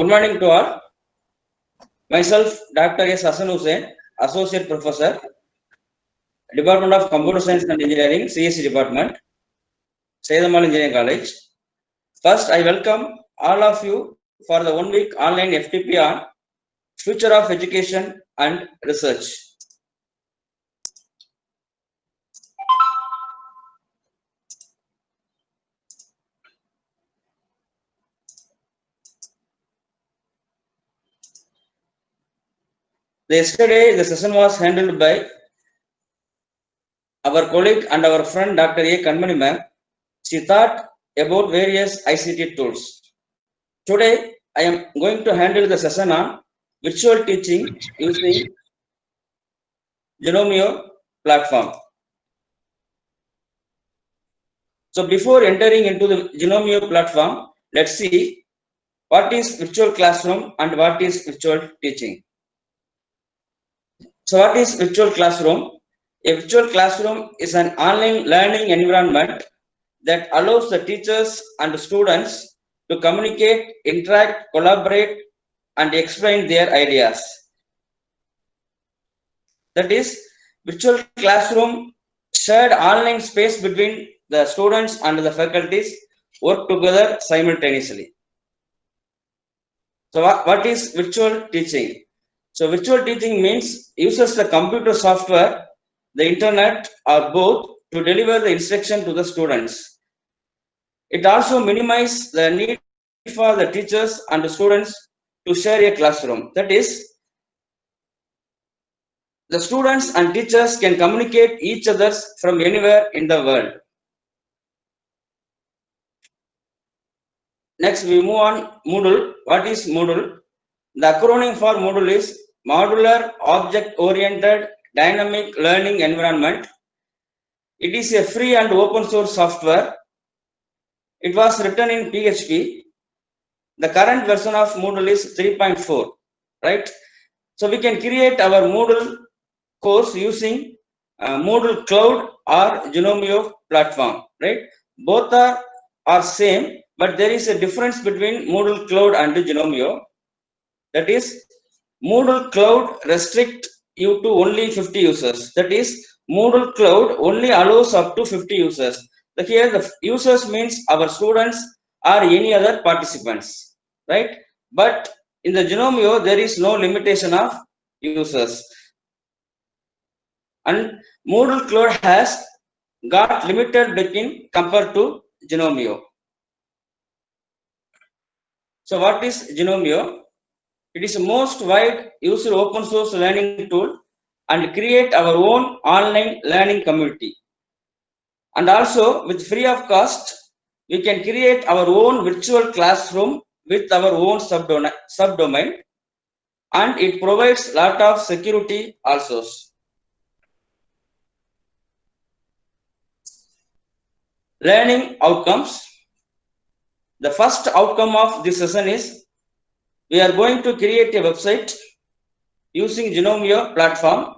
Good morning to all. Myself, Dr. S. Hassan Hussain, Associate Professor, Department of Computer Science and Engineering, CSE Department, Sedamal Engineering College. First, I welcome all of you for the 1 week online FTP on Future of Education and Research. Yesterday, the session was handled by our colleague and our friend Dr. A. Kanmani ma'am. She thought about various ICT tools. Today, I am going to handle the session on virtual teaching using Genomio platform. So before entering into the Genomio platform, let's see what is virtual classroom and what is virtual teaching. So what is virtual classroom? A virtual classroom is an online learning environment that allows the teachers and students to communicate, interact, collaborate, and explain their ideas. That is, virtual classroom shared online space between the students and the faculties work together simultaneously. So what is virtual teaching? So virtual teaching means uses the computer software, the internet, or both to deliver the instruction to the students. It also minimizes the need for the teachers and the students to share a classroom. That is, the students and teachers can communicate each other from anywhere in the world. Next, we move on Moodle. What is Moodle? The acronym for Moodle is Modular Object-Oriented Dynamic Learning Environment. It is a free and open source software. It was written in PHP. The current version of Moodle is 3.4, right? So we can create our Moodle course using Moodle Cloud or Genomio platform, right? Both are same, but there is a difference between Moodle Cloud and Genomio. That is, Moodle Cloud restrict you to only 50 users. That is, Moodle Cloud only allows up to 50 users. Here the users means our students or any other participants, right? But in the Genomio, there is no limitation of users. And Moodle Cloud has got limited backend compared to Genomio. So what is Genomio? It is the most wide used open source learning tool and create our own online learning community. And also with free of cost, we can create our own virtual classroom with our own subdomain, and it provides lot of security also. Learning outcomes. The first outcome of this session is we are going to create a website using Genomio platform.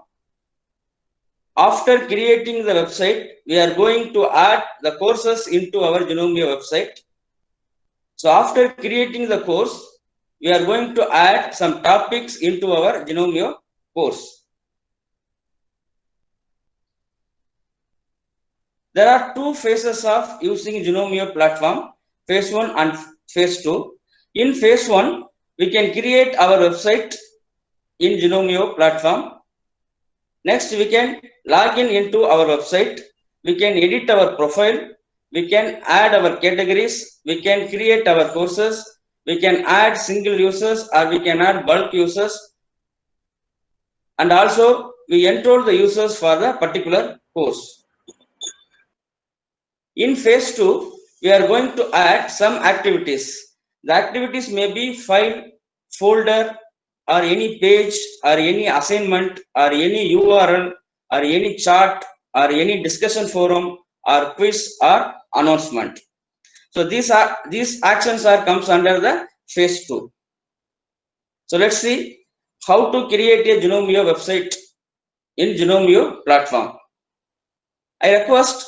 After creating the website, we are going to add the courses into our Genomio website. So after creating the course, we are going to add some topics into our Genomio course. There are two phases of using Genomio platform, phase 1 and phase 2. In phase 1, we can create our website in Genomio platform. Next, we can log in into our website. We can edit our profile. We can add our categories. We can create our courses. We can add single users or we can add bulk users. And also, we enroll the users for the particular course. In phase 2, we are going to add some activities. The activities may be file, folder, or any page, or any assignment, or any URL, or any chart, or any discussion forum, or quiz, or announcement. So these actions comes under the phase 2. So let's see how to create a Genomio website in Genomio platform. I request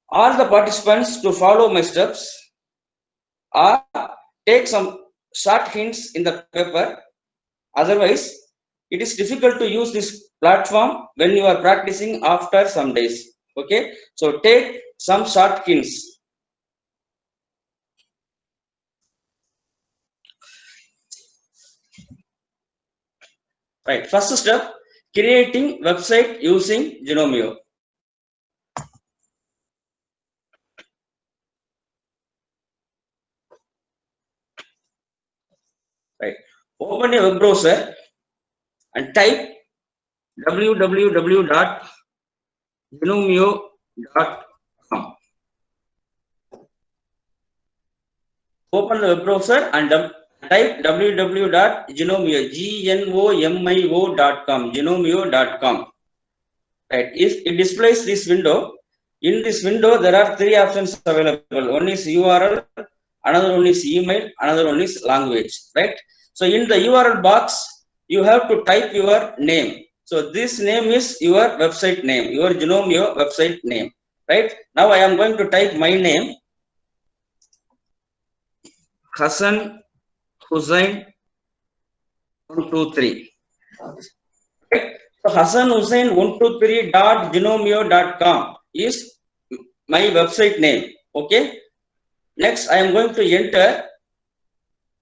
all the participants to follow my steps or take some short hints in the paper. Otherwise, it is difficult to use this platform when you are practicing after some days. Okay, so take some short hints. Right, first step, creating website using Genomio. Right, open a web browser and type www.genomio.com. Open the web browser and type www.genomio.com, genomio.com. Right, if it displays this window, in this window there are three options available. One is URL, another one is email, another one is language. Right, so in the URL box you have to type your name. So this name is your website name, your Genomio website name. Right, now I am going to type my name, Hassan Hussain 123. Right, so Hassan Hussain 123.genomio.com is my website name. Okay, next I am going to enter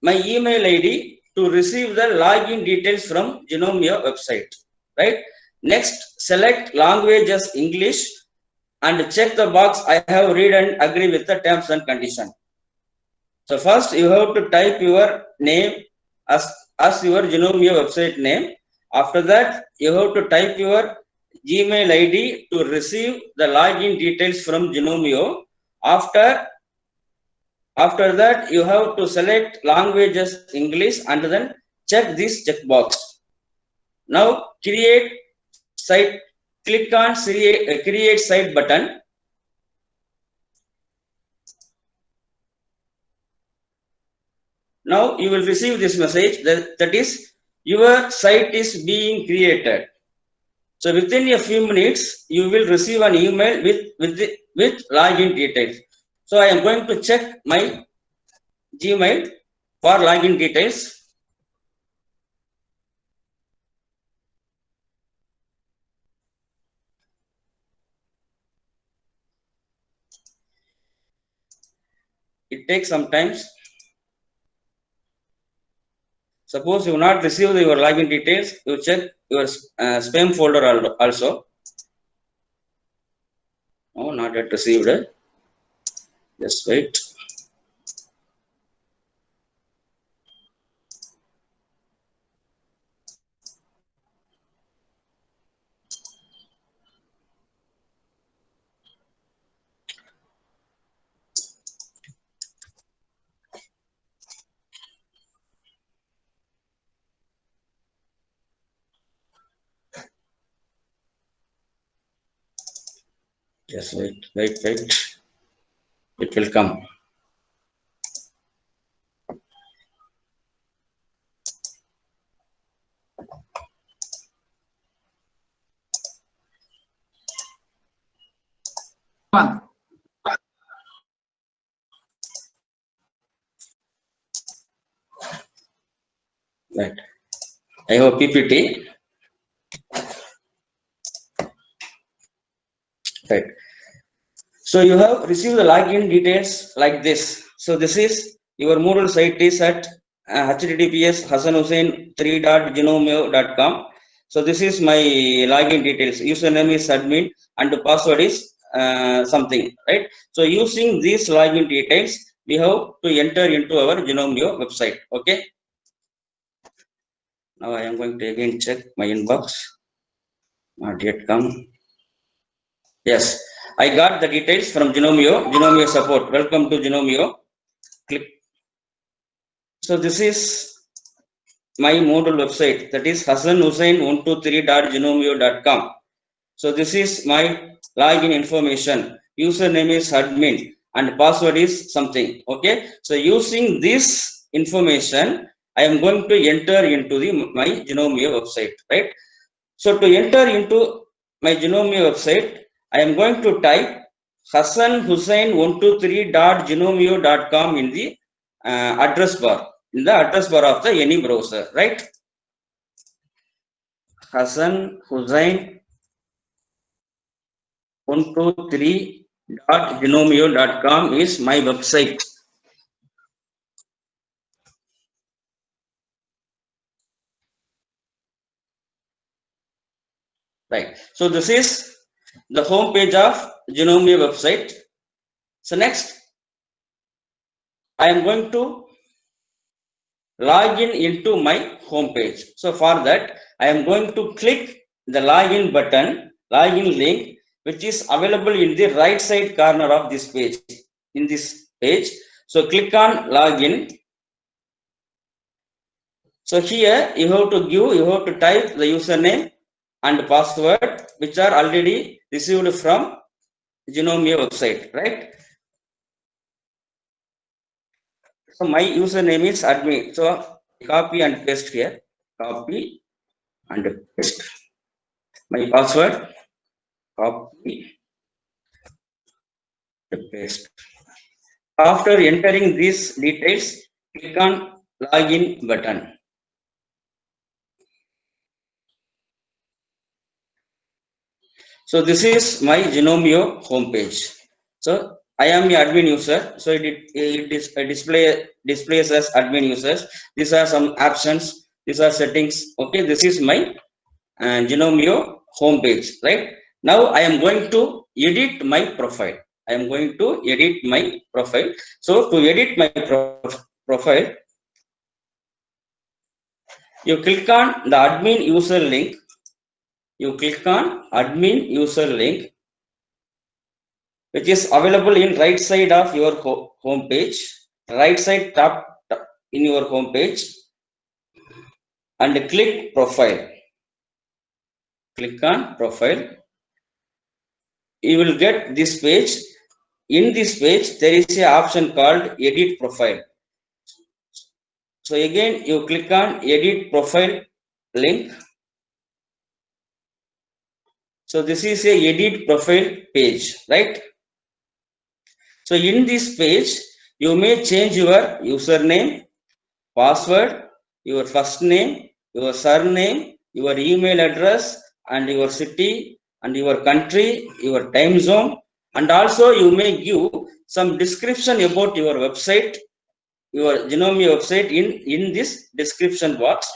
my email ID to receive the login details from Genomio website. Right, next select language as English and check the box I have read and agree with the terms and condition. So first you have to type your name as your Genomio website name. After that you have to type your Gmail ID to receive the login details from Genomio. After that you have to select language as English and then check this checkbox. Now create site, click on create site button. Now you will receive this message that is your site is being created. So within a few minutes you will receive an email with login details. So I am going to check my Gmail for login details. It takes some time. Suppose you not receive your login details, you check your spam folder also. No, not yet received. Just wait. Just wait. It will come. Right. I have PPT. Right. So you have received the login details like this. So this is your Moodle site is at https hassanhussain3.genomio.com. So this is my login details. Username is admin and the password is something, right? So using these login details, we have to enter into our Genomio website. Okay. Now I am going to again check my inbox. Not yet come. Yes, I got the details from Genomio support. Welcome to Genomio. Click. So this is my Moodle website, that is hassanhussain123.genomio.com. So this is my login information. Username is admin and password is something. Okay. So using this information, I am going to enter into my Genomio website, right? So to enter into my Genomio website, I am going to type hassanhussain123.genomio.com in the address bar. in the address bar of the any browser, right? Hasan Hussain 123.genomio.com is my website. Right. So this is the home page of Genomio website. So next, I am going to log in into my home page. So for that, I am going to click the login button, login link, which is available in the right side corner of this page. In this page, so click on login. So here you have to type the username and password, which are already received from Genomio website, right? So my username is admin. So copy and paste here. Copy and paste. My password. Copy and paste. After entering these details, click on login button. So this is my Genomio homepage. So I am the admin user. So it displays as admin users. These are some options. These are settings. Okay, this is my Genomio homepage. Right now, I am going to edit my profile. I am going to edit my profile. So to edit my profile, you click on the admin user link. You click on admin user link, which is available in right side of your home page, right side top in your home page, and click profile. Click on profile. You will get this page. In this page, there is an option called edit profile. So again, you click on edit profile link. So this is a edit profile page, right? So in this page, you may change your username, password, your first name, your surname, your email address, and your city, and your country, your time zone, and also you may give some description about your website, your Genomio website in this description box.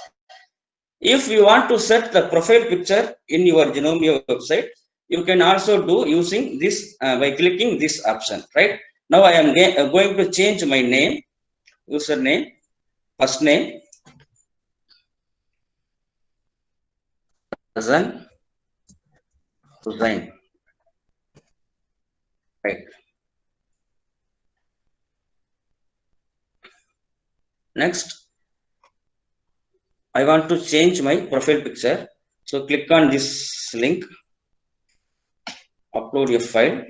If you want to set the profile picture in your Genomio website, you can also do using this by clicking this option, right? Now I am going to change my name, username, first name, Hasan Hussain, right? Next, I want to change my profile picture. So click on this link, upload your file,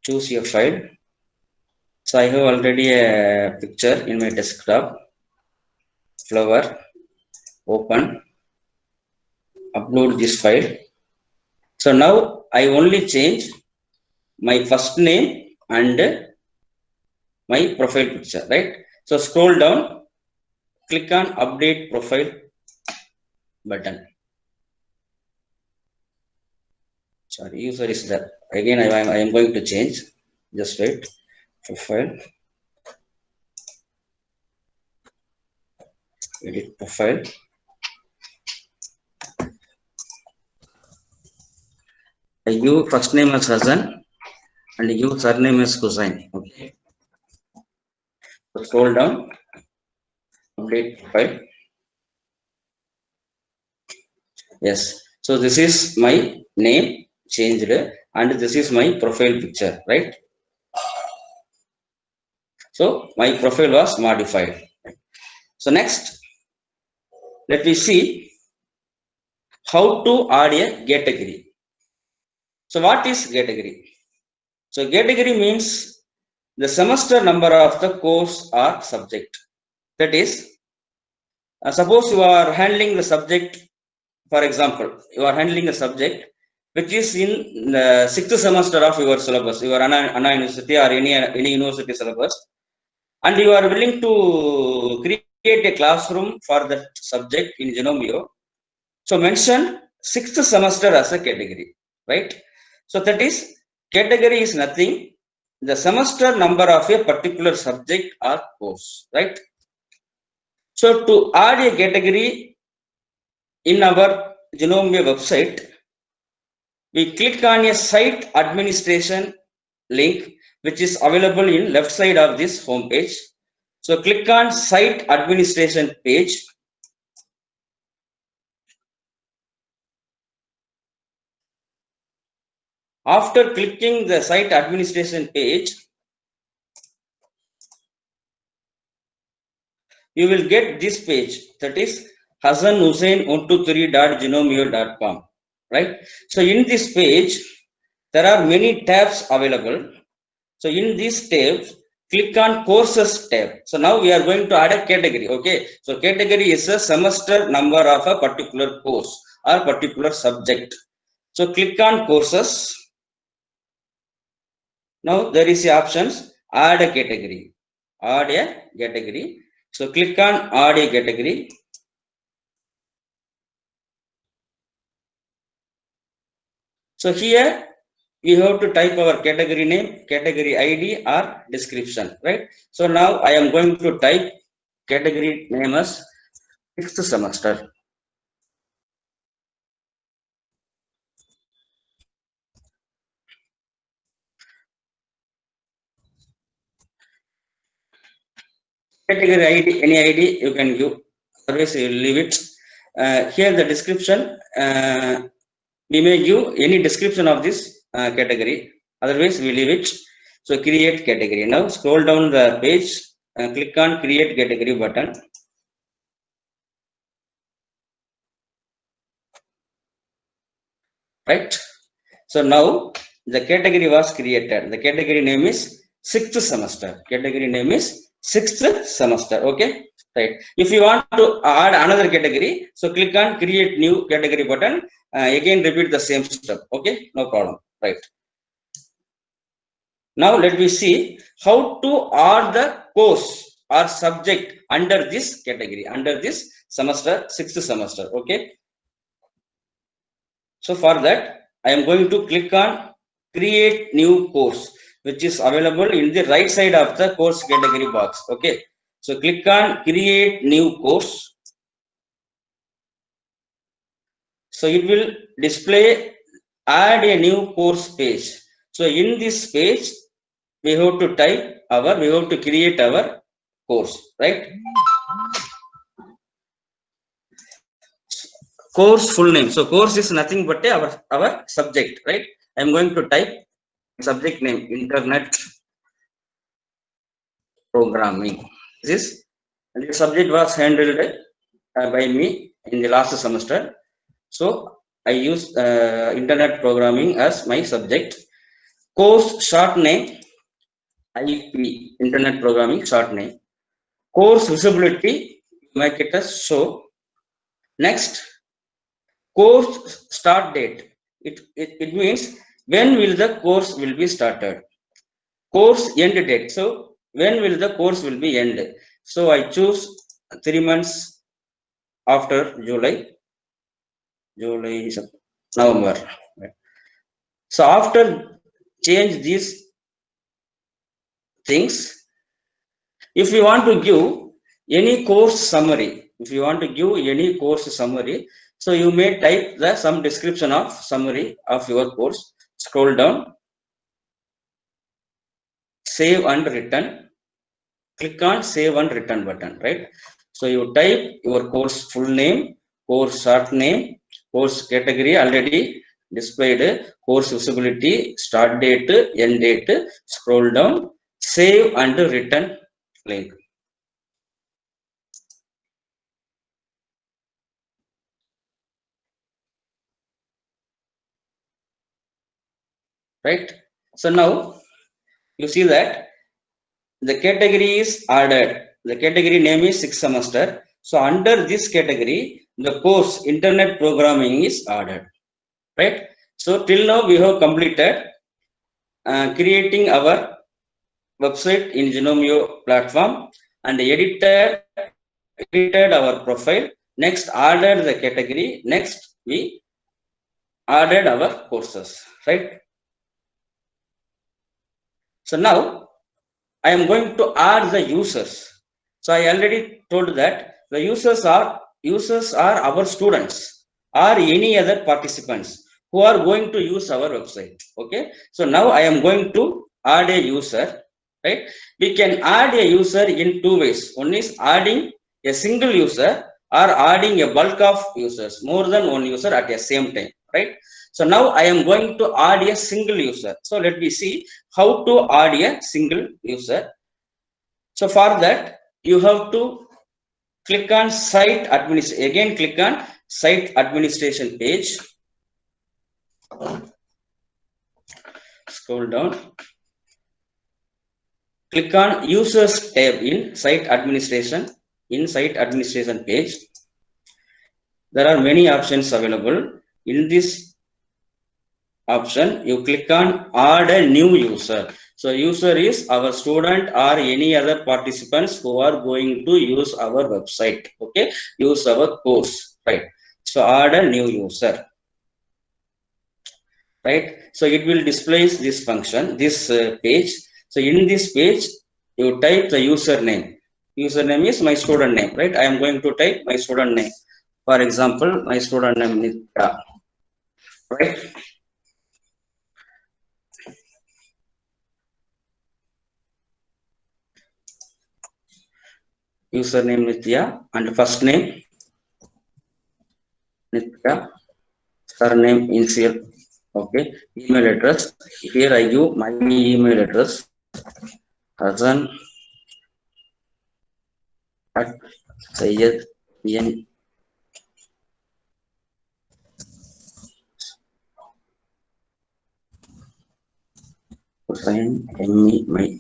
choose your file. So I have already a picture in my desktop, flower, open, upload this file. So now I only change my first name and my profile picture, right? So scroll down, click on update profile button. Sorry, user is there. Again, I am going to change. Just wait. Profile. Edit profile. You first name as Hasan and you surname as Hussain. Okay. So scroll down. Update profile. Yes. So this is my name changed and this is my profile picture, right? So my profile was modified. So next, let me see how to add a category. So what is category? So category means the semester number of the course or subject. That is, suppose you are handling the subject, for example, you are handling a subject which is in the 6th semester of your syllabus, your Anna University or any university syllabus. and you are willing to create a classroom for that subject in Genomio, so mention 6th semester as a category, right? So that is, category is nothing, the semester number of a particular subject or course, right? So to add a category in our Genomio website, we click on a site administration link, which is available in left side of this home page. So click on site administration page. After clicking the site administration page, you will get this page, that is hassanhussain123.genomio.com, right? So in this page, there are many tabs available. So in this tab, click on courses tab. So now we are going to add a category. Okay. So category is a semester number of a particular course or particular subject. So click on courses. Now there is the options, add a category. Add a category. So click on add a category. So here we have to type our category name, category ID or description, right? So now I am going to type category name as 6th semester. Category ID, any ID you can give, otherwise you will leave it. Here the description, we may give any description of this category, otherwise we leave it. So create category. Now scroll down the page, click on create category button. Right. So now the category was created. The category name is 6th semester. Category name is 6th semester. Okay. Right. If you want to add another category, so click on create new category button. Again repeat the same step. Okay. No problem. Right. Now let me see how to add the course or subject under this category, under this semester, 6th semester. Okay. So for that, I am going to click on create new course, which is available in the right side of the course category box. Okay. So click on create new course. So it will display add a new course page. So in this page, we have to type we have to create our course, right? Course full name. So course is nothing but our subject, right? I am going to type subject name, internet programming. This subject was handled by me in the last semester. So I use internet programming as my subject. Course short name, IP, internet programming short name. Course visibility, make it as show. Next, course start date. It means when will the course will be started. Course end date. So when will the course will be end. So I choose 3 months after July, November. So after change these things, if you want to give any course summary, so you may type some description of summary of your course. Scroll down, save and return. Click on save and return button, right? So you type your course full name, course short name, course category already displayed, course visibility, start date, end date. Scroll down, save and return link. Right. So now you see that the category is added. The category name is 6th semester. So under this category, the course internet programming is added. Right. So till now we have completed creating our website in Genomio platform and edited our profile. Next, added the category. Next, we added our courses, right? So now I am going to add the users. So I already told that the users are our students or any other participants who are going to use our website. Okay. So now I am going to add a user, right? We can add a user in two ways. One is adding a single user or adding a bulk of users, more than one user at the same time, right? So now I am going to add a single user. So let me see how to add a single user. So for that, you have to click on site administration. Again, click on site administration page. Scroll down. Click on users tab in site administration. In site administration page, there are many options available. In this option, you click on add a new user. So user is our student or any other participants who are going to use our website. Okay, use our course, right? So add a new user, right? So it will display this function, this page. So in this page, you type the username. Username is my student name, right? I am going to type my student name. For example, my student name is Nitya, right? Username Nitya and first name Nitya, surname initial. Okay, email address. Here I give my email address. Hasan at Sayyid N. Hussain ME my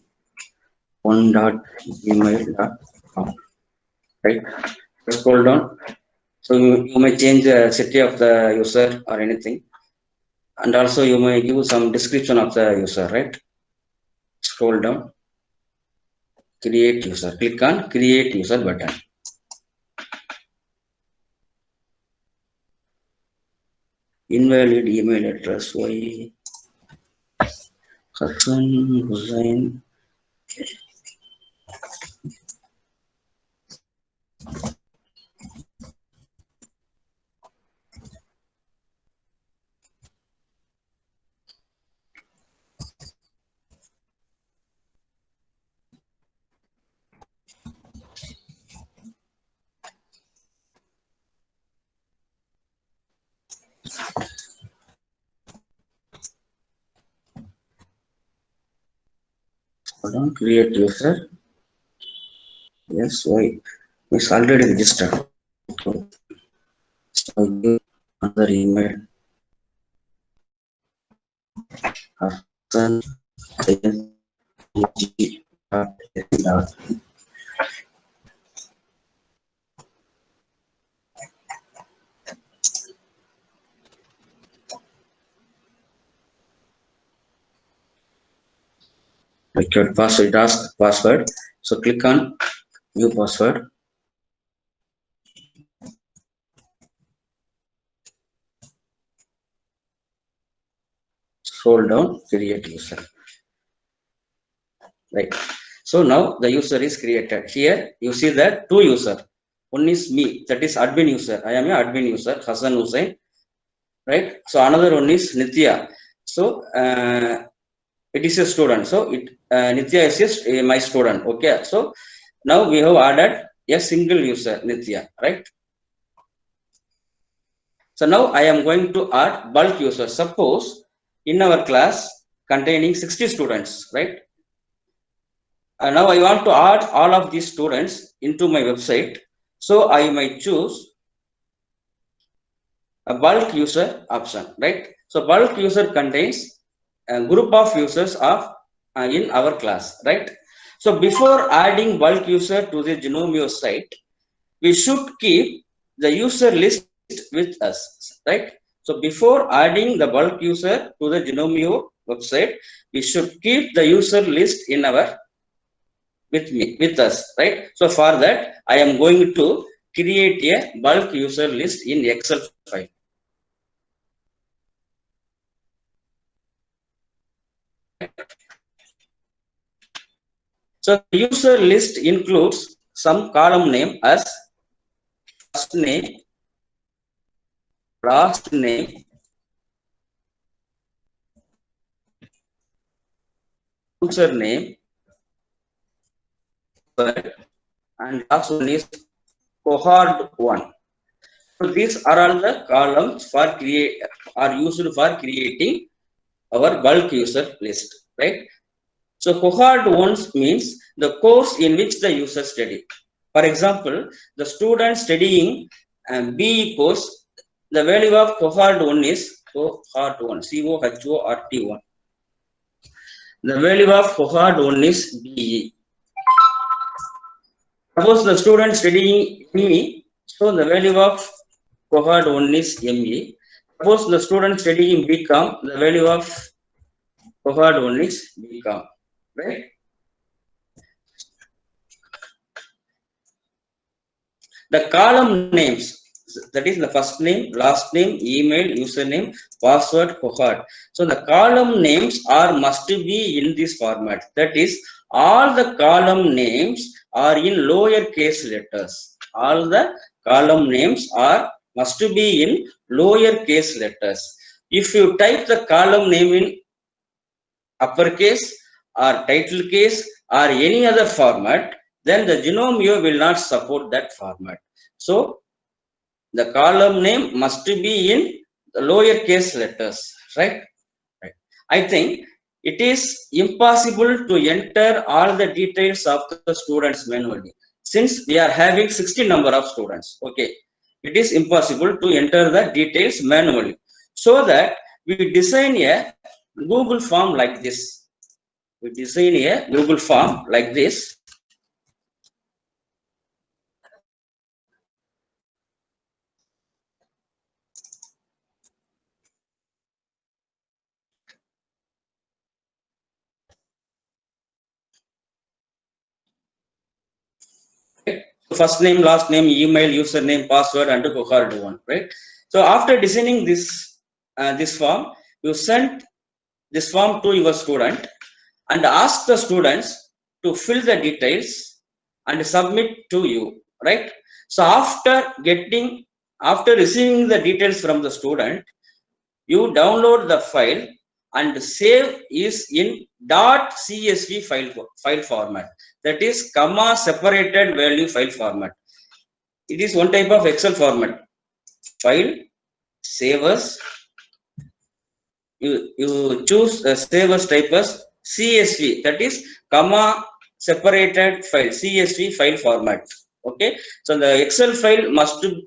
one.gmail.com. Right. Scroll down. So you may change the city of the user or anything. And also you may give some description of the user, right? Scroll down. Create user. Click on create user button. Invalid email address. Why? Hasan Hussain. Hold on, create user. Yes, why? It's already registered. So I give another email. Hasan required password, ask password. So click on new password. Scroll down, create user. Right. So now the user is created. Here you see that two user. One is me, that is admin user. I am a admin user, Hasan Hussain. Right. So another one is Nitya. So it is a student. So Nitya is just my student. Okay. So now we have added a single user, Nitya. Right. So now I am going to add bulk users. Suppose in our class containing 60 students, right? Now I want to add all of these students into my website. So I might choose a bulk user option, right? So bulk user contains a group of users of in our class, right? So before adding bulk user to the Genomio site, we should keep the user list with us, right? So before adding the bulk user to the Genomio website, we should keep the user list in our with us, right? So for that, I am going to create a bulk user list in Excel file. So the user list includes some column name as first name, last name, user name, and last one is cohort 1. So these are all the columns are used for creating our bulk user list, right? So cohort 1 means the course in which the user study. For example, the student studying BE course, the value of cohort 1 is cohort 1, COHORT1. The value of cohort 1 is BE. Suppose the student studying ME, so the value of cohort 1 is ME. Suppose the student studying BCom, the value of cohort 1 is BCom, right? The column names, that is the first name, last name, email, username, password, cohort. So the column names must be in this format. That is, all the column names are in lowercase letters. All the column names must be in lowercase letters. If you type the column name in uppercase or title case or any other format, then the Gnomio will not support that format. So the column name must be in the lowercase letters, right? Right. I think it is impossible to enter all the details of the students manually, since we are having 60 number of students. Okay, it is impossible to enter the details manually. So that we design a Google form like this. We design a Google form like this. First name, last name, email, username, password, and cohort 1, right? So after designing this form, you send this form to your student and ask the students to fill the details and submit to you, right? So after receiving the details from the student, you download the file and save is in .csv file format. That is comma separated value file format. It is one type of Excel format. File, save as, you choose save as type as CSV, that is comma separated file, CSV file format. Okay, so the Excel file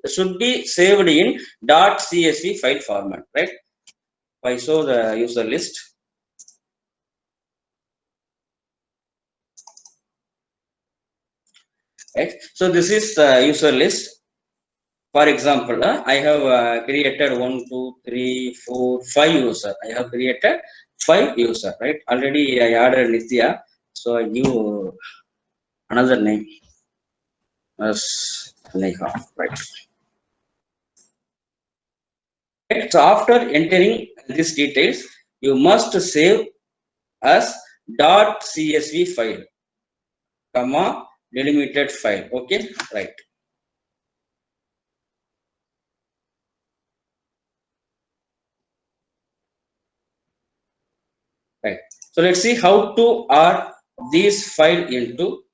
should be saved in .csv file format, right? I show the user list. Right, so this is the user list. For example, I have created 1, 2, 3, 4, 5 user. I have created 5 user, right? Already I added Nitya, so I give another name as Neha, right? Right. So after entering these details, you must save as .csv file, comma delimited file. Okay, right. Right. So let's see how to add this file into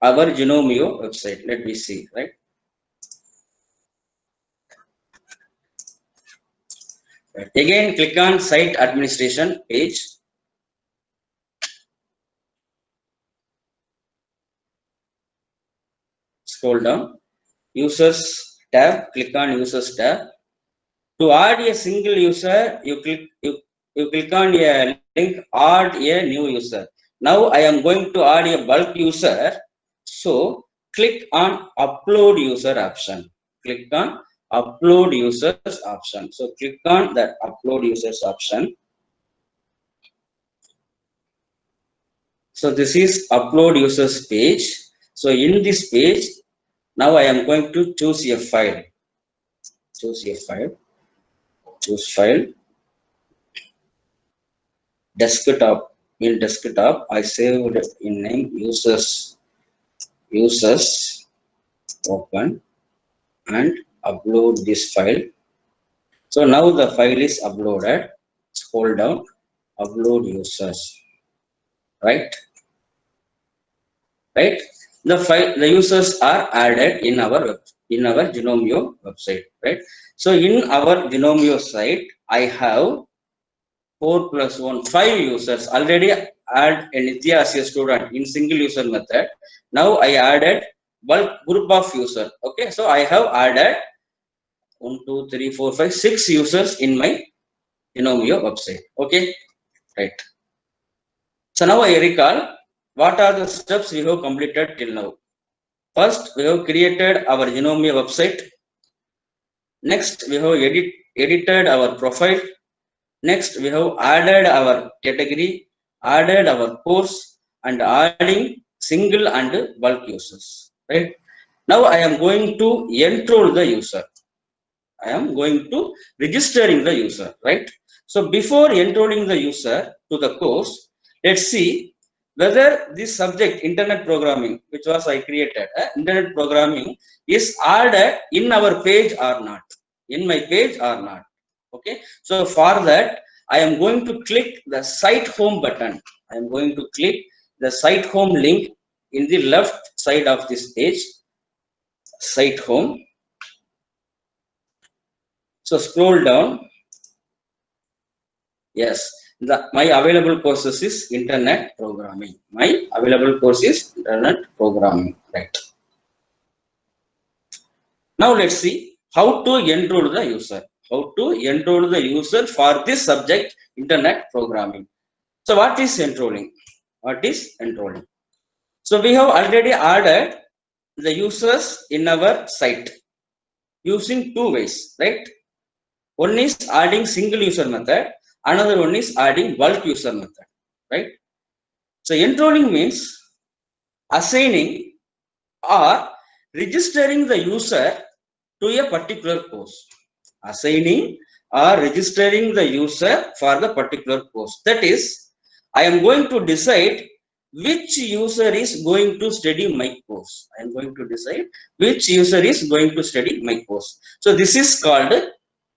our Gnomio website. Let me see, right? Right. Again, click on site administration page. Scroll down, users tab, click on users tab. To add a single user, you click on a link, add a new user. Now I am going to add a bulk user. So click on upload user option. Click on upload users option. So click on that upload users option. So this is upload users page. So in this page, now I am going to choose a file. Choose a file. Choose file. Desktop. In desktop, I saved in name users. Users. Open and upload this file. So now the file is uploaded. Scroll down. Upload users. Right. Right. The users are added in our Genomio website, right? So in our Genomio site, I have 4 plus 1, 5 users. Already add Nitya as a student in single user method. Now I added bulk group of user. Okay, so I have added 1, 2, 3, 4, 5, 6 users in my Genomio website. Okay, right. So now I recall what are the steps we have completed till now. First, we have created our Genomio website. Next, we have edited our profile. Next, we have added our category, added our course, and adding single and bulk users. Right. Now, I am going to enroll the user. I am going to registering the user. Right. So, before enrolling the user to the course, let's see whether this subject internet programming, which was I created, internet programming is added in our page or not, in my page or not. Okay, so for that I am going to click the site home button. I am going to click the site home link in the left side of this page, site home. So scroll down. Yes, my available courses is internet programming. My available course is internet programming. Right. Now let's see how to enroll the user. How to enroll the user for this subject, internet programming. So what is enrolling? What is enrolling? So we have already added the users in our site using two ways, right? One is adding single user method, another one is adding bulk user method, right? So enrolling means assigning or registering the user to a particular course. Assigning or registering the user for the particular course. That is, I am going to decide which user is going to study my course. I am going to decide which user is going to study my course. So this is called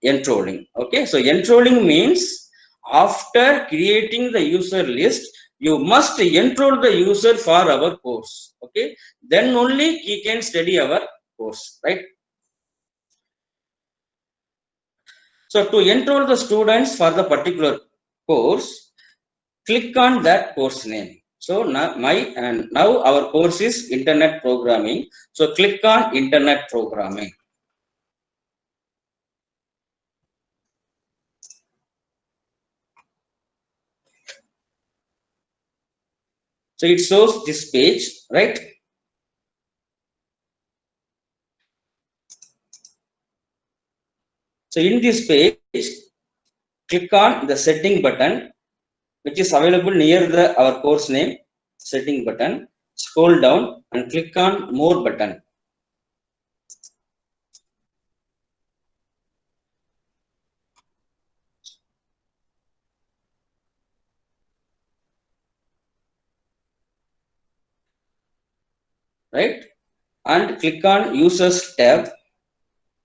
enrolling. Okay, so enrolling means after creating the user list, you must enroll the user for our course. Okay, then only he can study our course, right? So to enroll the students for the particular course, click on that course name. So now our course is internet programming. So click on internet programming. So it shows this page, right? So in this page, click on the setting button, which is available near our course name, setting button. Scroll down and click on more button. Right? And click on users tab.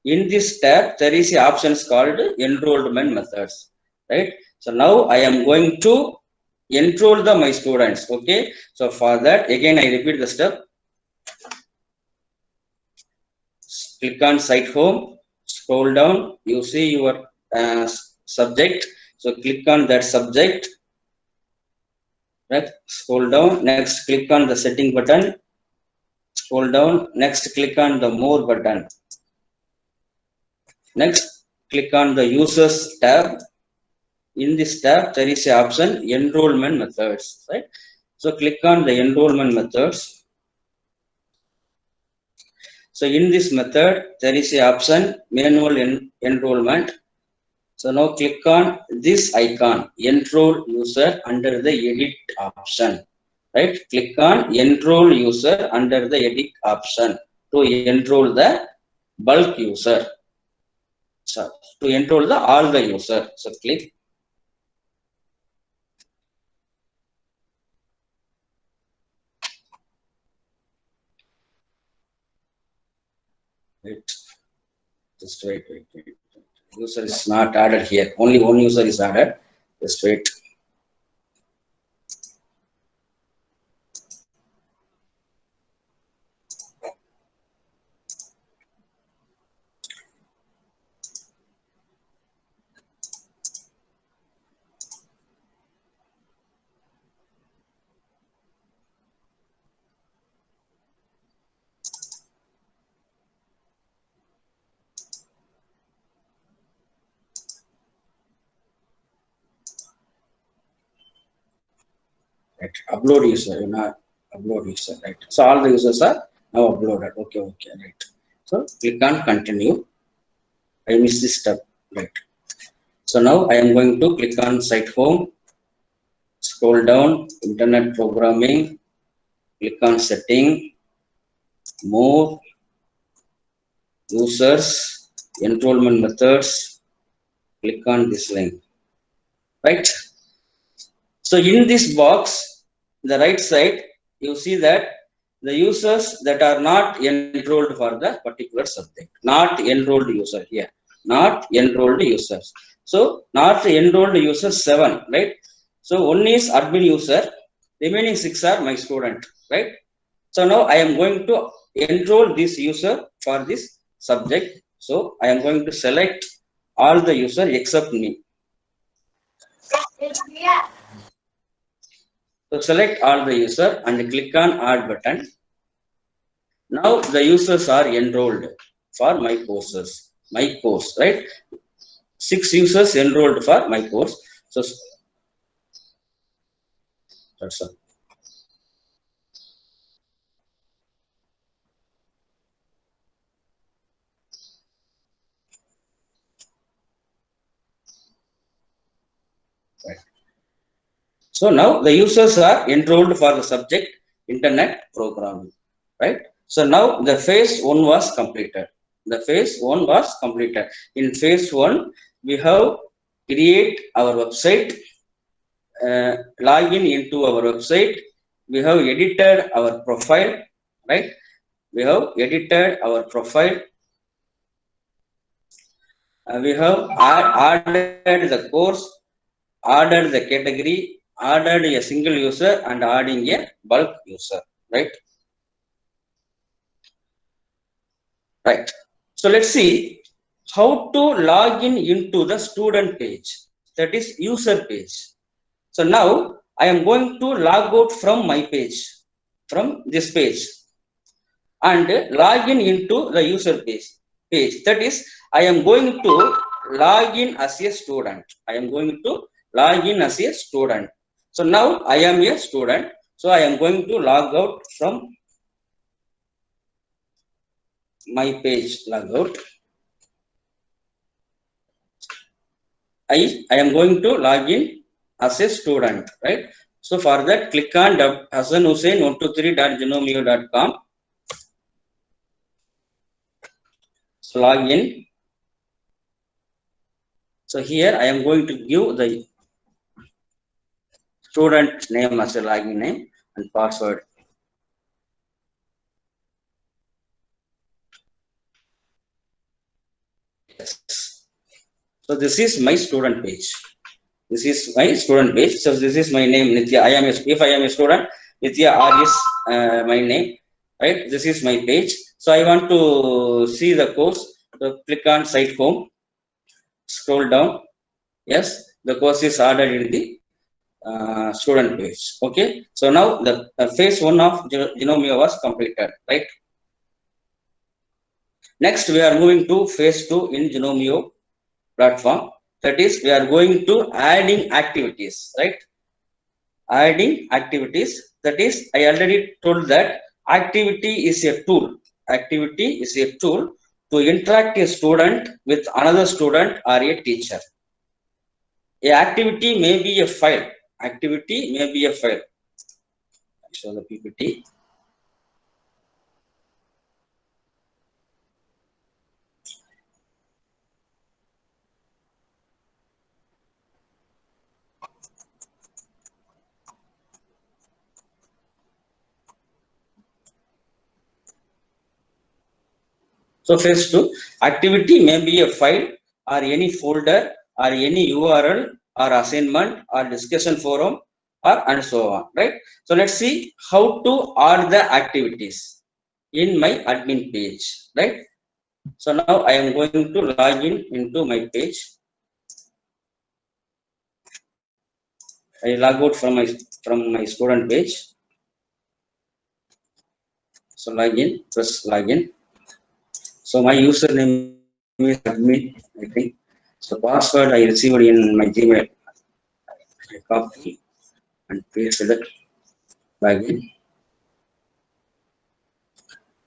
In this tab, there is a options called enrollment methods, right? So now I am going to enroll my students. Okay. So for that, again, I repeat the step. Click on site home, scroll down, you see your subject. So click on that subject, right? Scroll down, next click on the setting button, scroll down, next click on the more button. Next, click on the users tab. In this tab, there is an option enrollment methods, right? So click on the enrollment methods. So in this method, there is an option manual enrollment. So now click on this icon, enroll user under the edit option. right? Click on enroll user under the edit option to enroll the bulk user. So to enroll the all the user. So click. Wait. Just wait. User is not added here. Only one user is added. Just wait. Right. Upload user, not upload user, right? So all the users are now uploaded. Okay, right. So click on continue. I missed this step, right? So now I am going to click on site home, scroll down, internet programming, click on setting, more, users, enrollment methods, click on this link, right? So in this box, the right side, you see that the users that are not enrolled for the particular subject, not enrolled user here, not enrolled users. So not enrolled users 7, right? So one is admin user, remaining 6 are my student, right? So now I am going to enroll this user for this subject. So I am going to select all the user except me. So select all the user and click on add button. Now the users are enrolled for my courses, my course, right? 6 users enrolled for my course. So that's all. Right. So now the users are enrolled for the subject internet programming, right? So now the phase 1 was completed. The phase 1 was completed. In phase 1, we have create our website, login into our website. We have edited our profile, right? We have edited our profile. We have added the course, added the category, added a single user, and adding a bulk user, right? Right. So let's see how to log in into the student page, that is user page. So now I am going to log out from my page, from this page, and log in into the user page. That is, I am going to log in as a student. I am going to log in as a student. So now I am a student. So I am going to log out from my page, log out. I am going to log in as a student, right? So for that, click on hassanhussain123.genomio.com. So log in. So here I am going to give the student name as a login name and password. Yes. So this is my student page. This is my student page. So this is my name, Nitya. If I am a student, Nitya R is my name, right? This is my page. So I want to see the course. So click on site home, scroll down. Yes, the course is ordered in the student page. Okay. So now the phase 1 of Genomio was completed, right? Next, we are moving to phase 2 in Genomio platform. That is, we are going to adding activities, right? Adding activities. That is, I already told that activity is a tool. Activity is a tool to interact a student with another student or a teacher. A activity may be a file. Activity may be a file. show the PPT. So phase 2, activity may be a file or any folder or any URL or assignment or discussion forum or and so on, right? So let's see how to add the activities in my admin page, right? So now I am going to log in into my page. I log out from my student page. So login, press login. So my username is admin, I think. So password I received in my Gmail. I copy and paste it. Login.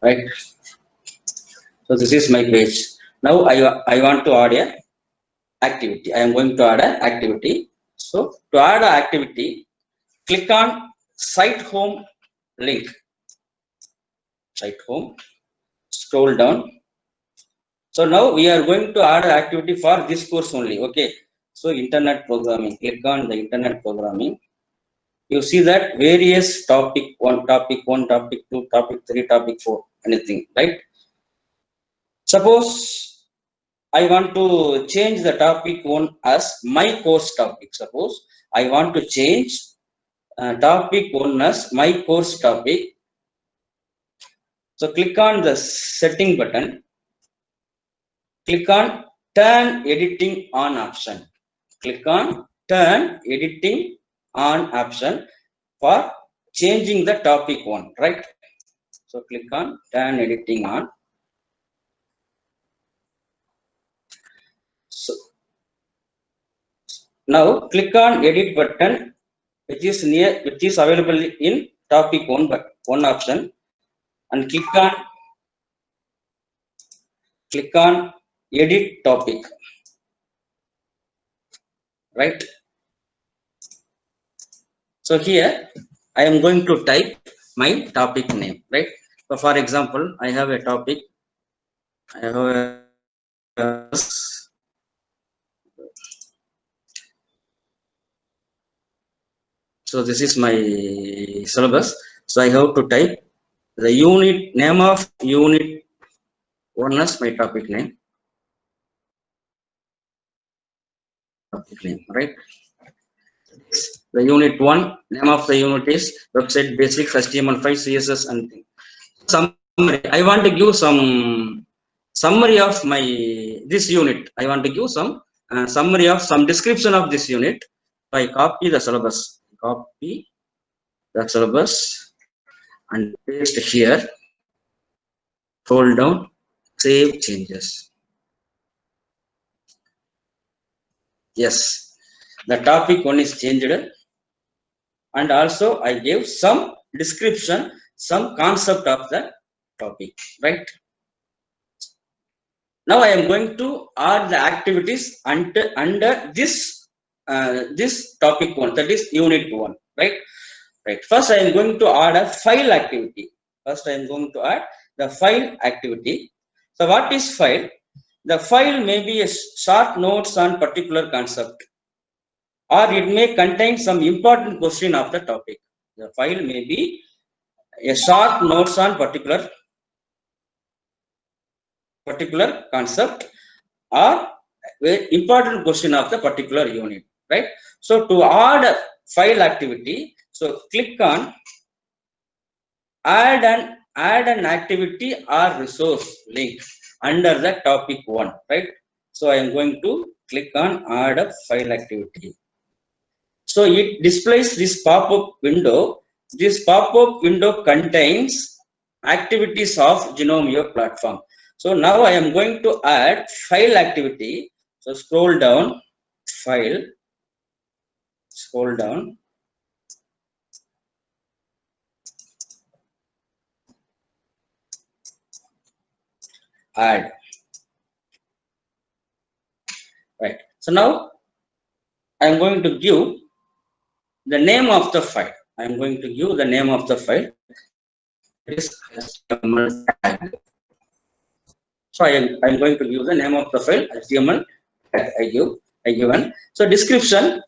Right. So this is my page. Now I want to add a activity. I am going to add an activity. So to add an activity, click on site home link. Site home. Scroll down. So now we are going to add an activity for this course only. Okay. So internet programming. Click on the internet programming. You see that various topic 1, topic 1, topic 2, topic 3, topic 4, anything, right? Suppose I want to change the topic 1 as my course topic. Suppose I want to change topic 1 as my course topic. So click on the setting button. Click on turn editing on option. Click on turn editing on option for changing the topic 1, right? So click on turn editing on. So now click on edit button, which is available in topic 1, but 1 option, and click on edit topic, right? So here I am going to type my topic name, right? So for example, I have a topic. I have a so this is my syllabus. So I have to type the unit name of unit 1 as my topic name. Right? The unit 1, name of the unit is website basics, HTML5, CSS, and summary. I want to give some summary of my this unit. I want to give some summary of some description of this unit. So I copy the syllabus. Copy the syllabus and paste here. Hold down, save changes. Yes, the topic 1 is changed, and also I gave some description, some concept of the topic, right? Now I am going to add the activities under this this topic 1, that is unit 1, right? Right. First, I am going to add a file activity. First, I am going to add the file activity. So, what is file? The file may be a short notes on particular concept, or it may contain some important question of the topic. The file may be a short notes on particular concept or important question of the particular unit, right? So to add a file activity, so click on add an activity or resource link under the topic 1, right? So I am going to click on add a file activity. So it displays this pop-up window. This pop-up window contains activities of Genomio platform. So now I am going to add file activity. So scroll down, file, scroll down. Add. Right. So now I am going to give the name of the file. I am going to give the name of the file. It is HTML tag. So I am going to give the name of the file HTML tag. I given. So description.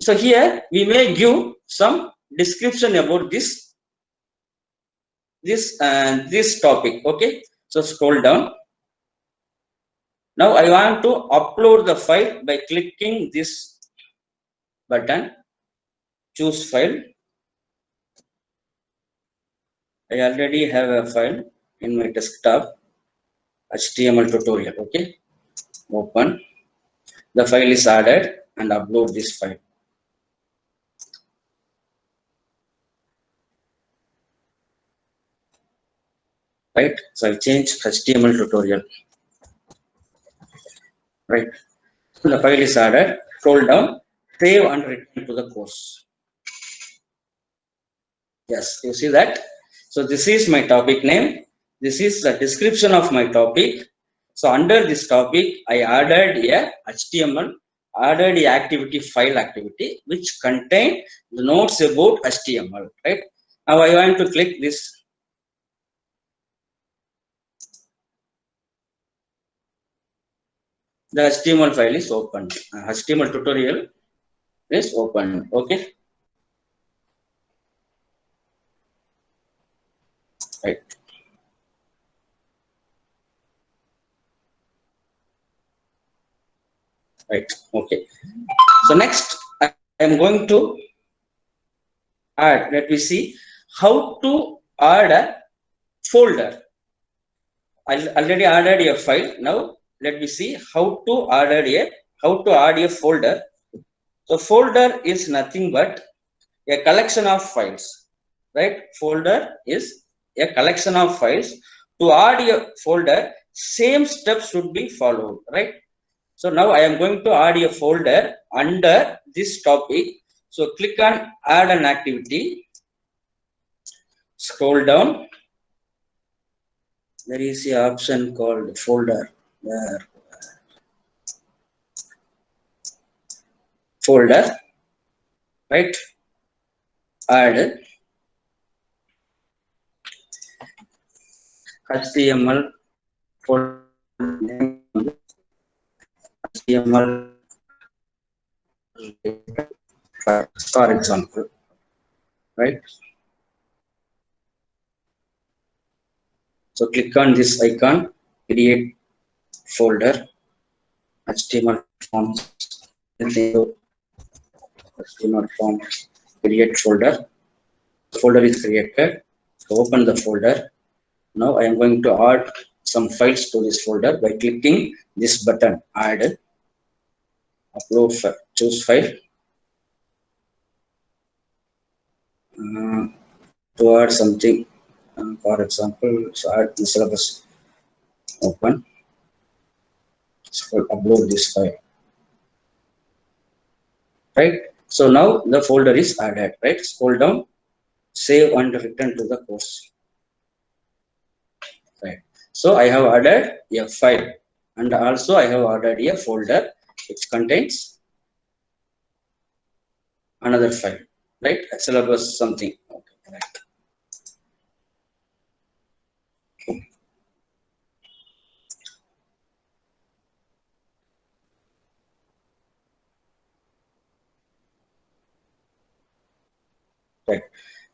So here we may give some description about this topic. Okay. So scroll down. Now I want to upload the file by clicking this button. Choose file. I already have a file in my desktop. HTML tutorial. Okay. Open. The file is added and upload this file. Right. So I change HTML tutorial. Right. So the file is added. Scroll down. Save and return to the course. Yes, you see that. So this is my topic name. This is the description of my topic. So under this topic, I added a HTML, added a activity file activity, which contain the notes about HTML, right? Now I want to click this. The HTML file is open. HTML tutorial is open. Okay. Right. Right. Okay. So next, I am going to add. Let me see how to add a folder. I already added a file. Now let me see how to add a folder. So folder is nothing but a collection of files, right? Folder is a collection of files. To add a folder, same steps should be followed, right? So now I am going to add a folder under this topic. So click on add an activity. Scroll down. There is an option called folder. There. Folder, right? Add HTML folder name, HTML for example, right? So click on this icon, create folder, HTML forms, HTML forms, create folder. The folder is created. So open the folder. Now I am going to add some files to this folder by clicking this button, add, upload file, choose file. To add something, for example, so add the syllabus. Open. So upload this file. Right. So now the folder is added. Right. Scroll down, save and return to the course. Right. So I have added a file, and also I have added a folder which contains another file. Right. Syllabus something. Okay. Right. Right.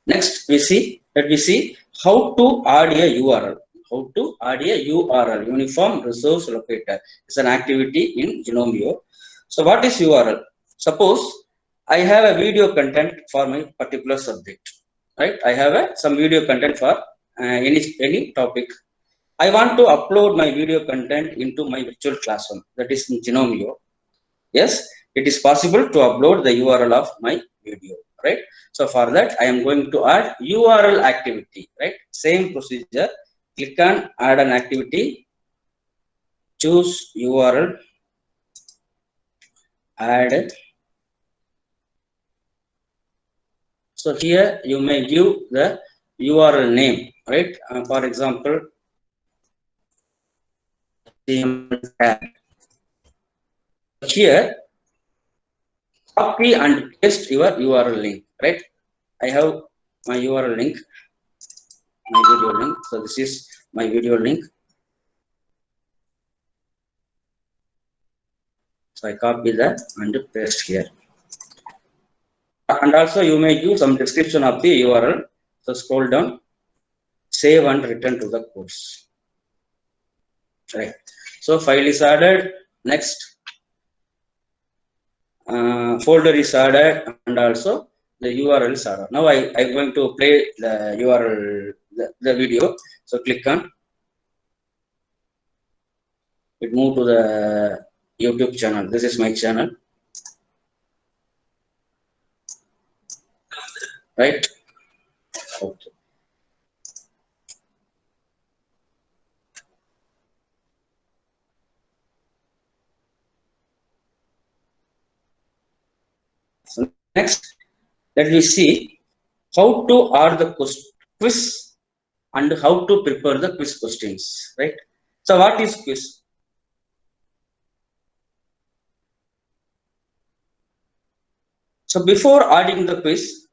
Next, let me see how to add a URL. How to add a URL, Uniform Resource Locator. It's an activity in Gnomio. So what is URL? Suppose I have a video content for my particular subject, right? I have some video content for any topic. I want to upload my video content into my virtual classroom, that is in Gnomio. Yes, it is possible to upload the URL of my video, right? So for that, I am going to add URL activity, right? Same procedure. Click on add an activity, choose URL, add. So here you may give the URL name, right? For example, here copy and paste your URL link, right? I have my URL link, my video link. So this is my video link. So I copy that and paste here. And also you may give some description of the URL. So scroll down, save and return to the course. Right. So file is added. Next, folder is added, and also the URL is added. Now I'm going to play the URL, the video. So click on it, move to the YouTube channel. This is my channel. Right. Okay. So next, let me see how to add the quiz and how to prepare the quiz questions. Right. So what is quiz? So before adding the quiz,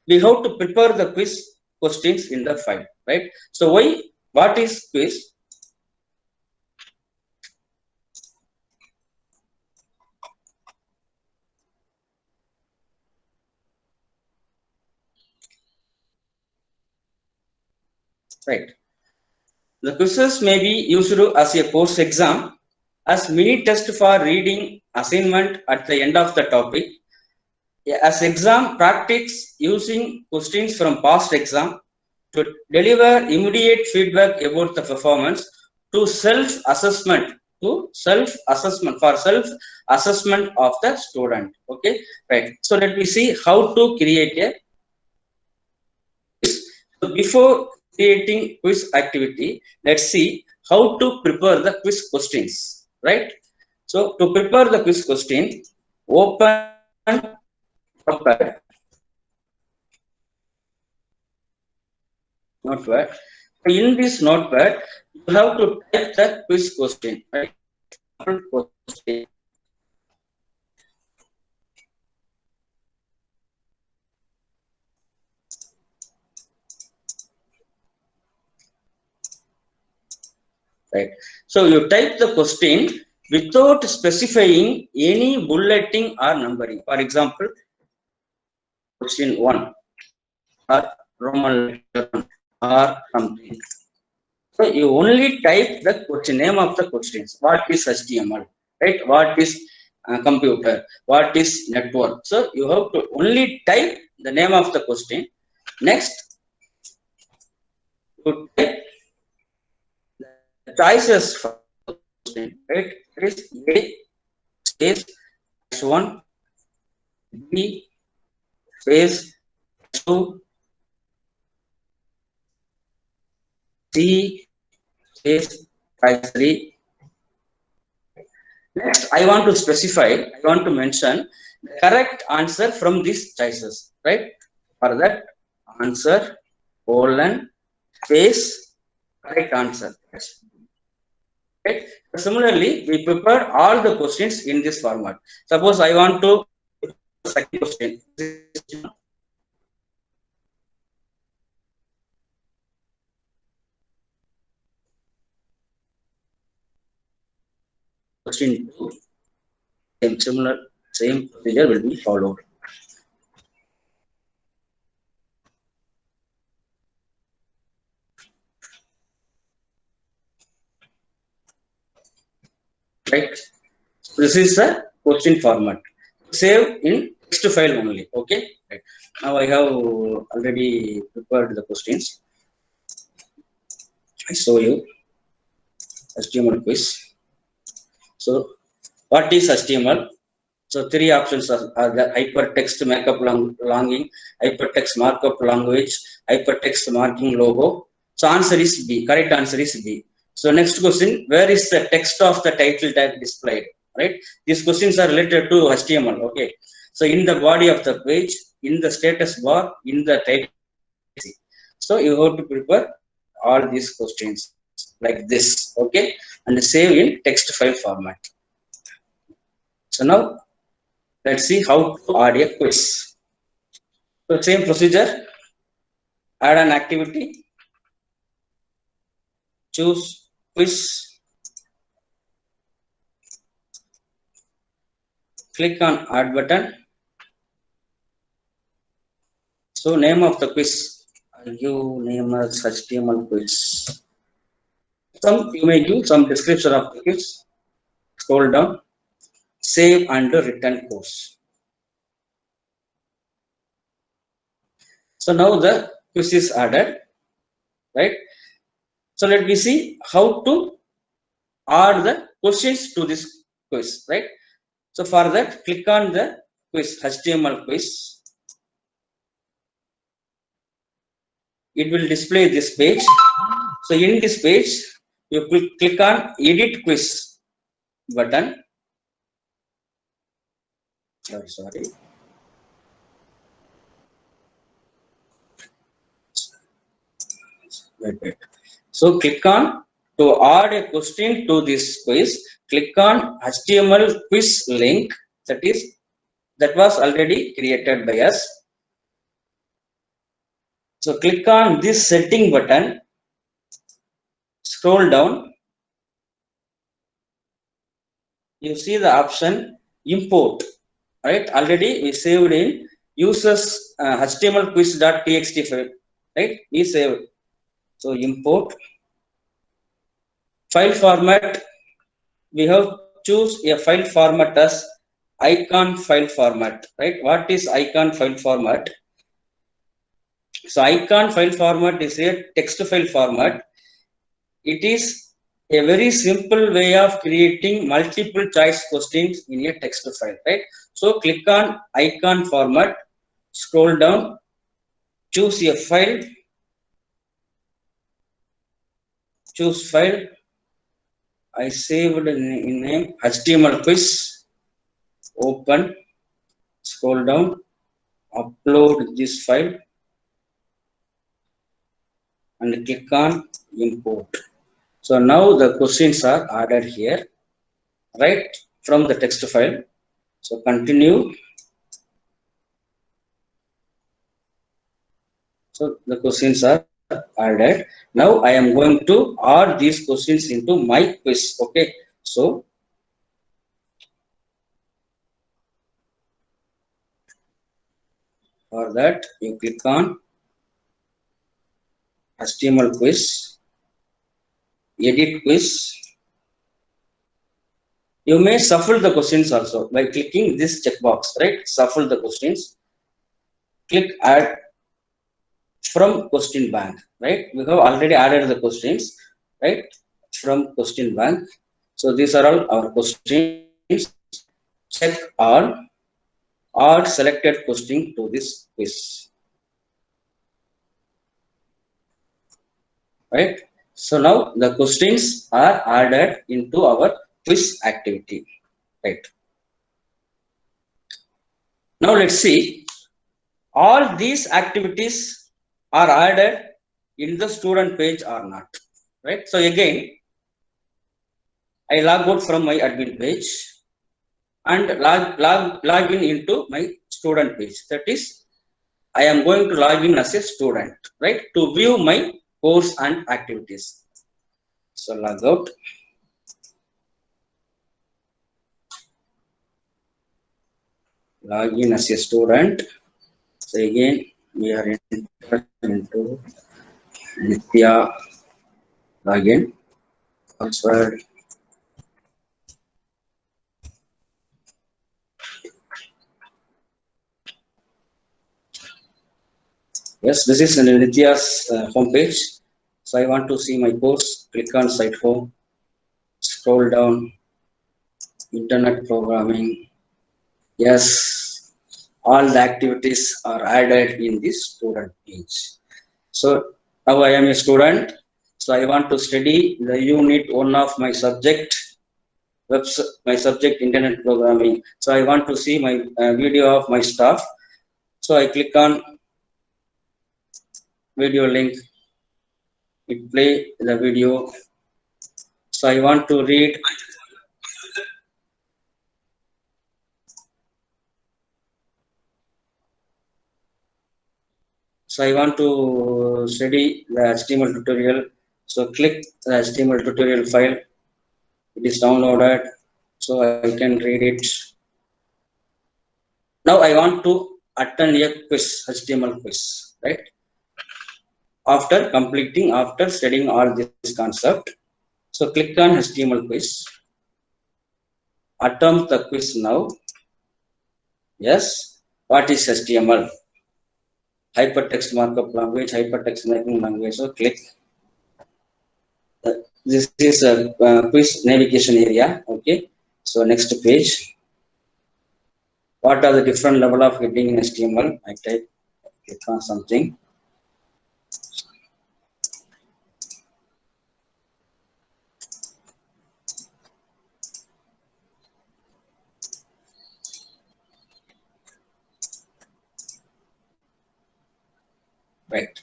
we have to prepare the quiz questions in the file, right? So what is quiz? Right. The quizzes may be used as a course exam, as mini test for reading assignment at the end of the topic, as exam practice using questions from past exam, to deliver immediate feedback about the performance, to self-assessment for self-assessment of the student. Okay, right. So let me see how to create a quiz. So before creating quiz activity, let's see how to prepare the quiz questions. Right. So to prepare the quiz question, open Notepad. Notepad. In this notepad, you have to type the quiz question. Right. Question. Right. So you type the question without specifying any bulleting or numbering. For example, question 1 or Roman letter 1 or something. So you only type the question, name of the questions. What is HTML? Right? What is computer? What is network? So you have to only type the name of the question. Next, you type the choices for the question. Right? It is A space S1, B space S2, C space choice 3. Next, I want to mention the correct answer from these choices, right? For that, answer, colon, space, correct answer. Right? Similarly, we prepare all the questions in this format. Suppose I want to second question. Question 2, same procedure will be followed. Right? So this is a question format. Save in text file only. Okay. Right. Now I have already prepared the questions. I show you HTML quiz. So what is HTML? So three options are the hypertext markup longing, hypertext markup language, hypertext marking logo. So answer is B. Correct answer is B. So next question, where is the text of the title tag displayed? Right? These questions are related to HTML. Okay. So in the body of the page, in the status bar, in the title. So you have to prepare all these questions like this. Okay. And save in text file format. So now let's see how to add a quiz. So same procedure, add an activity, choose quiz, click on add button. So name of the quiz, you name as HTML quiz. Some you may give some description of the quiz. Scroll down, save and return course. So now the quiz is added, right? So let me see how to add the questions to this quiz, right? So for that, click on the quiz, HTML quiz. It will display this page. So in this page, you click on edit quiz button. Oh, sorry. Wait. So click on to add a question to this quiz. Click on HTML quiz link that was already created by us. So click on this setting button. Scroll down. You see the option import. Right? Already we saved in users HTML quiz.txt file. Right? We saved. So import file format. We have choose a file format as icon file format, right? What is icon file format? So icon file format is a text file format. It is a very simple way of creating multiple choice questions in a text file, right? So click on icon format, scroll down, choose a file, choose file. I saved in name HTML quiz, open, scroll down, upload this file and click on import. So now the questions are added here, right from the text file. So continue. So the questions are added. Now I am going to add these questions into my quiz. Okay. So for that you click on HTML quiz, edit quiz. You may shuffle the questions also by clicking this checkbox, right? Shuffle the questions. Click add from question bank, right? We have already added the questions, right? From question bank. So these are all our questions. Check all, add selected question to this quiz, right? So now the questions are added into our quiz activity, right? Now let's see, all these activities are added in the student page or not, right? So again, I log out from my admin page and log in into my student page. That is, I am going to log in as a student, right? To view my course and activities. So log out. Log in as a student. So again, we are into Nithya login. Password. Yes, this is Nithya's homepage. So I want to see my course. Click on site home. Scroll down. Internet programming. Yes, all the activities are added in this student page. So now I am a student. So I want to study the unit one of my subject, my subject internet programming. So I want to see my video of my staff. So I click on video link. It play the video. So I want to read. So I want to study the HTML tutorial. So click the HTML tutorial file. It is downloaded, so I can read it. Now I want to attend a quiz, HTML quiz, right? After studying all this concept, so click on HTML quiz. Attempt the quiz now. Yes. What is HTML? Hypertext markup language, hypertext mapping language. So click. This is a quiz navigation area. Okay. So next page. What are the different level of heading in HTML? I click on something. Right.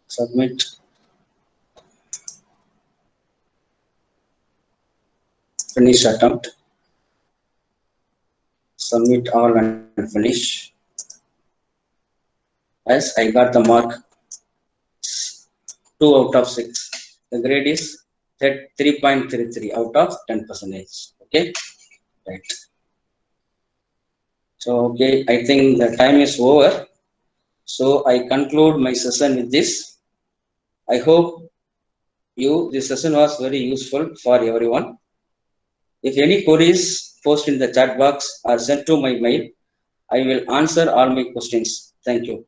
Submit. Finish attempt. Submit all and finish. Yes, I got the mark 2 out of 6. The grade is 3.33 out of 10%. Okay, right. So okay, I think the time is over. So I conclude my session with this. I hope this session was very useful for everyone. If any queries, post in the chat box or send to my mail. I will answer all my questions. Thank you.